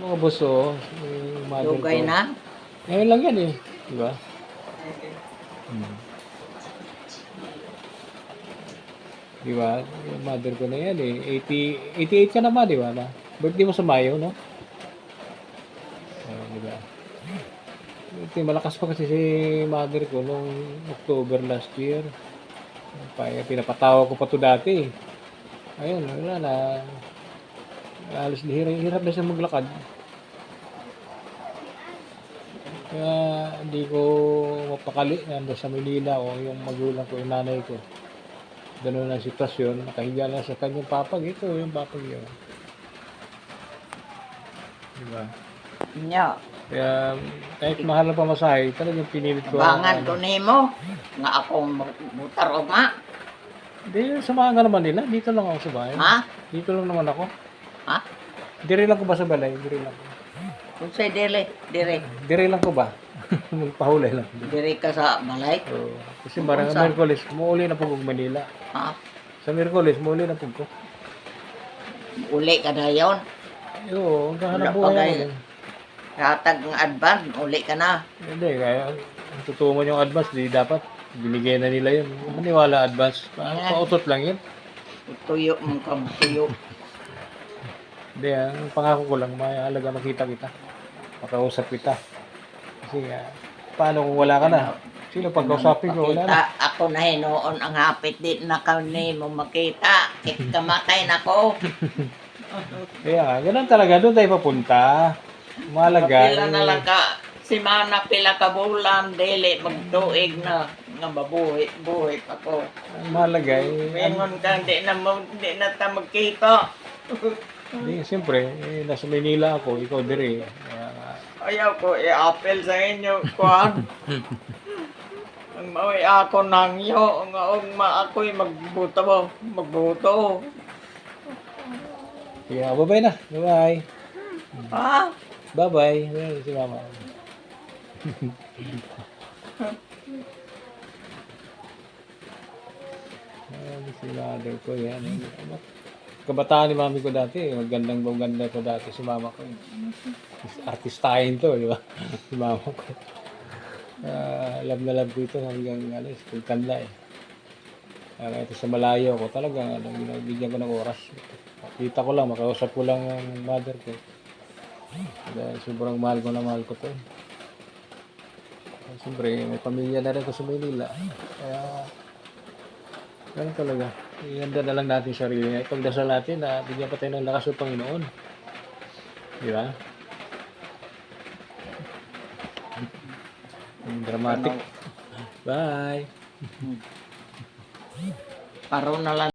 Mga buso, yung mother ko. Dugay na. Ngayon lang yan eh. Di ba? Hmm. Di ba? Yung mother ko na yan eh. 88 ka naman, di ba? Birthday mo sa Mayo, no? Di ba? Malakas pa kasi si mother ko nung October last year. Pinapatawa ko pa to dati eh. Ayun, wala na. Alos hirap na siya maglakad. Kaya hindi ko mapakali. Nandun sa Manila o yung magulang ko, yung nanay ko. Ganun ang sitwasyon. Nakahiga lang sa kanyang papag. Ito yung papag yun. Diba? Nya. Kaya kahit mahal na pamasahe, talagang pinilit ko. Bangan ko nimo nga akong mutar o nga. Hindi, samahan ka naman nila. Dito lang ako sa bahay. Ha? Dito lang naman ako. Ha? Dire lang ko ba sa balay? Dire lang. Kung say dire Dire lang ko ba? Magpahulay lang. ka sa balay. So, kasi barang Miyerkules, muuli na po kong Manila. Ha? Sa Miyerkules, muuli na po ko. Uli ka na yon. Oo, ang kahanap Wala pa buhay kayo. ako. Ratag ng advance, uli ka na. Hindi, kaya ang totoo mo yung advance, di dapat binigay na nila yun. Maniwala advance. Pautot lang yun. Tuyo mong tuyo. Hindi, ang pangako ko lang, mahalaga makita kita. Makausap kita. Kasi paano kung wala ka na? Sino pagkausapin ko? Wala na. Makita, ako na hinoon ang hapit din na kami mo makita. Kamatay na ko. Kaya, ganun talaga. Doon tayo papunta. Mahalaga. Pila na lang ka. Simana pila ka bulan, dili magtuig na nga buhay pa ko. Ang mahalaga Mingon ka, di na ta magkita. Hindi, siyempre, nasa Manila ako, ikaw dire. Ayaw ko i-apel sa inyo, kuhan. Ang maway ako nangyo, nga ako'y magbuto. Kaya, bye-bye na. Bye-bye. Ha? Bye-bye. Si mama. Si mother ko, yan. Kabataan ni mami ko dati, maganda ko dati si mama ko. Artistahin to, di ba? Si mama ko. Love na love ko ito hanggang school kanla eh. Kaya ito sa malayo ko talaga, bigyan ko ng oras. Kita ko lang, makausap ko lang ang mother ko. Dahil sobrang mahal ko to. Siyempre, may pamilya na rin ko sa Maynila. Kaya, ganun talaga. Ihanda na lang natin sarili niya. Ipagdasal natin na bigyan pa tayo ng lakas ng Panginoon. Di ba? Dramatic. Bye! Paro na lang.